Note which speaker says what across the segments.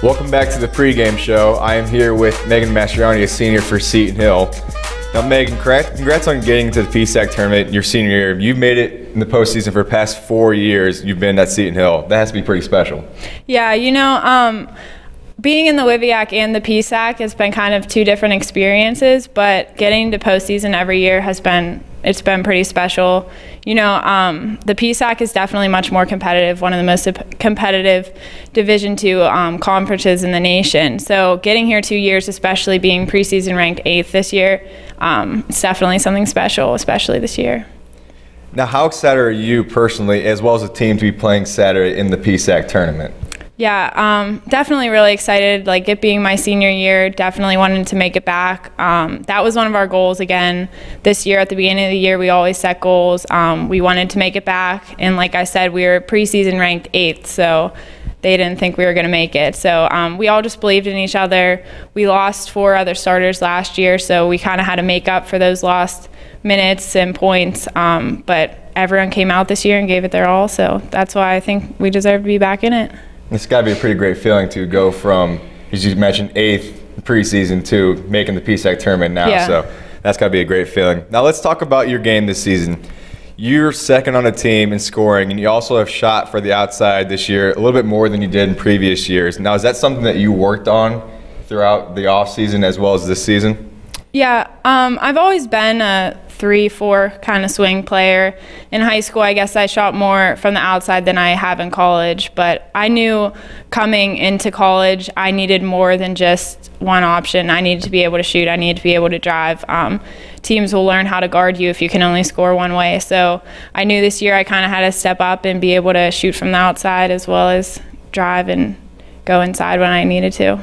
Speaker 1: Welcome back to the pregame show. I am here with Meghan Mastroianni, a senior for Seton Hill. Now, Meghan, congrats on getting to the PSAC tournament your senior year. You've made it in the postseason for the past 4 years. You've been at Seton Hill. That has to be pretty special.
Speaker 2: Yeah, being in the WIVIAC and the PSAC has been kind of two different experiences, but getting to postseason every year it's been pretty special. The PSAC is definitely much more competitive, one of the most competitive Division II conferences in the nation. So getting here 2 years, especially being preseason ranked 8th this year, it's definitely something special, especially this year.
Speaker 1: Now, how excited are you personally, as well as the team, to be playing Saturday in the PSAC tournament?
Speaker 2: Yeah, definitely really excited. Like, it being my senior year, definitely wanted to make it back. That was one of our goals again this year. At the beginning of the year, we always set goals. We wanted to make it back, and like I said, we were preseason ranked 8th, so they didn't think we were going to make it. So we all just believed in each other. We lost 4 other starters last year, so we kind of had to make up for those lost minutes and points. But everyone came out this year and gave it their all, so that's why I think we deserve to be back in it.
Speaker 1: It's got to be a pretty great feeling to go from, as you mentioned, 8th preseason to making the PSAC tournament now.
Speaker 2: Yeah.
Speaker 1: So that's got to be a great feeling. Now let's talk about your game this season. You're second on the team in scoring, and you also have shot for the outside this year a little bit more than you did in previous years. Now, is that something that you worked on throughout the offseason as well as this season?
Speaker 2: Yeah, I've always been a 3-4 kind of swing player. In high school, I guess I shot more from the outside than I have in college, but I knew coming into college I needed more than just one option. I needed to be able to shoot. I needed to be able to drive. Teams will learn how to guard you if you can only score one way. So I knew this year I kind of had to step up and be able to shoot from the outside as well as drive and go inside when I needed to.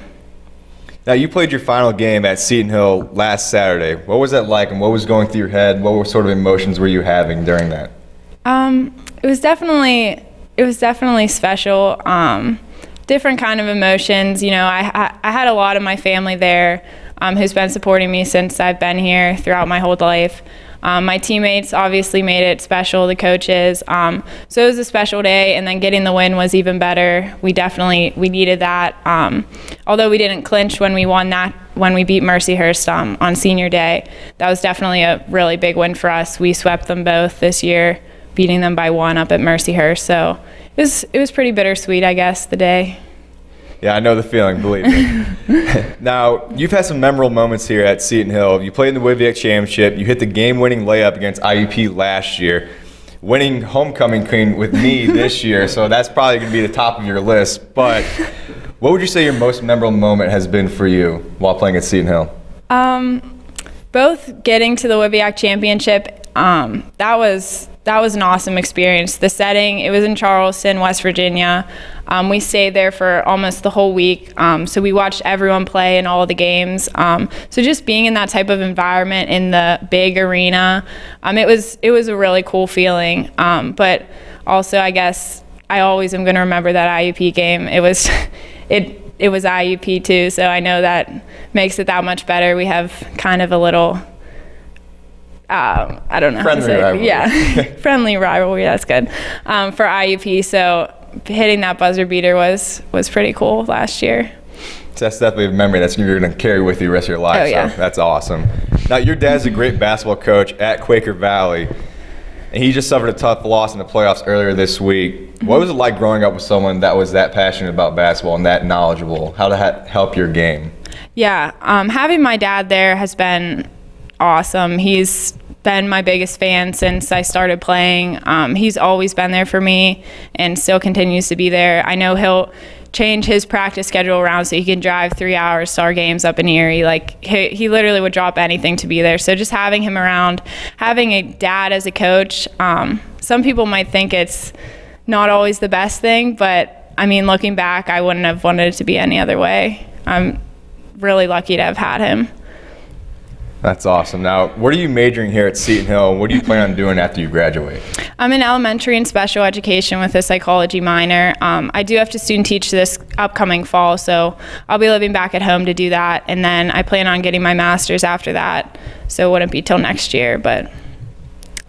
Speaker 1: Now, you played your final game at Seton Hill last Saturday. What was that like, and what was going through your head? What sort of emotions were you having during that?
Speaker 2: It was definitely special. Different kind of emotions. I had a lot of my family there who's been supporting me since I've been here throughout my whole life. My teammates obviously made it special, the coaches. So it was a special day, and then getting the win was even better. We needed that. Although we didn't clinch when we beat Mercyhurst on senior day, that was definitely a really big win for us. We swept them both this year, beating them by 1 up at Mercyhurst. So it was pretty bittersweet, I guess, the day.
Speaker 1: Yeah, I know the feeling, believe me. Now, you've had some memorable moments here at Seton Hill. You played in the WIVIAC Championship. You hit the game-winning layup against IUP last year, winning homecoming queen with me this year, so that's probably going to be the top of your list. But what would you say your most memorable moment has been for you while playing at Seton Hill?
Speaker 2: Both getting to the WIVIAC Championship, that was an awesome experience. The setting, it was in Charleston, West Virginia. We stayed there for almost the whole week, so we watched everyone play in all of the games. So just being in that type of environment in the big arena, it was a really cool feeling. But also, I guess I always am going to remember that IUP game. It was IUP too, so I know that makes it that much better. We have kind of a little, I don't know how to say it.
Speaker 1: Rivalry.
Speaker 2: Yeah, friendly rivalry, that's good, for IUP. So hitting that buzzer beater was pretty cool last year.
Speaker 1: So that's definitely a memory that's you're going to carry with you the rest of your life.
Speaker 2: Oh, yeah.
Speaker 1: So that's awesome. Now, your dad's a great basketball coach at Quaker Valley, and he just suffered a tough loss in the playoffs earlier this week. What was it like growing up with someone that was that passionate about basketball and that knowledgeable? How did that help your game?
Speaker 2: Yeah, having my dad there has been awesome. He's been my biggest fan since I started playing. He's always been there for me and still continues to be there. I know he'll change his practice schedule around so he can drive 3 hours to our games up in Erie. Like, he literally would drop anything to be there. So just having him around, having a dad as a coach, some people might think it's not always the best thing, but I mean, looking back, I wouldn't have wanted it to be any other way. I'm really lucky to have had him.
Speaker 1: That's awesome. Now, what are you majoring here at Seton Hill? What do you plan on doing after you graduate?
Speaker 2: I'm in elementary and special education with a psychology minor. I do have to student teach this upcoming fall, so I'll be living back at home to do that, and then I plan on getting my master's after that, so it wouldn't be till next year, but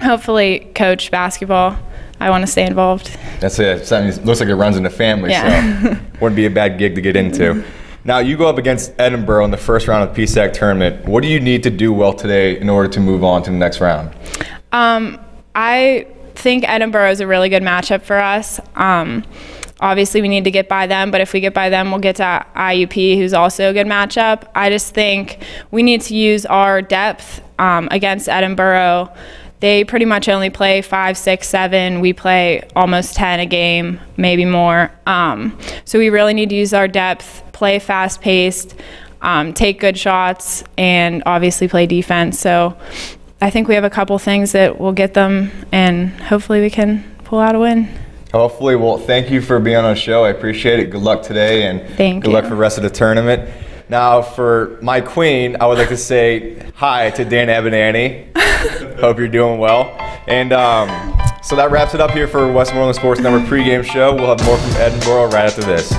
Speaker 2: hopefully coach basketball. I want to stay involved.
Speaker 1: That's it. It looks like it runs in the family,
Speaker 2: Yeah.
Speaker 1: so wouldn't be a bad gig to get into. Now, you go up against Edinburgh in the first round of the PSAC tournament. What do you need to do well today in order to move on to the next round?
Speaker 2: I think Edinburgh is a really good matchup for us. Obviously, we need to get by them, but if we get by them, we'll get to IUP, who's also a good matchup. I just think we need to use our depth against Edinburgh. They pretty much only play 5, 6, 7. We play almost 10 a game, maybe more. So we really need to use our depth, play fast-paced, take good shots, and obviously play defense. So I think we have a couple things that will get them, and hopefully we can pull out a win.
Speaker 1: Hopefully. Well, thank you for being on the show. I appreciate it. Good luck today, and good luck for the rest of the tournament. Now, for my queen, I would like to say hi to Dan Ebonani. Hope you're doing well. And so that wraps it up here for Westmoreland Sports Number pregame show. We'll have more from Edinburgh right after this.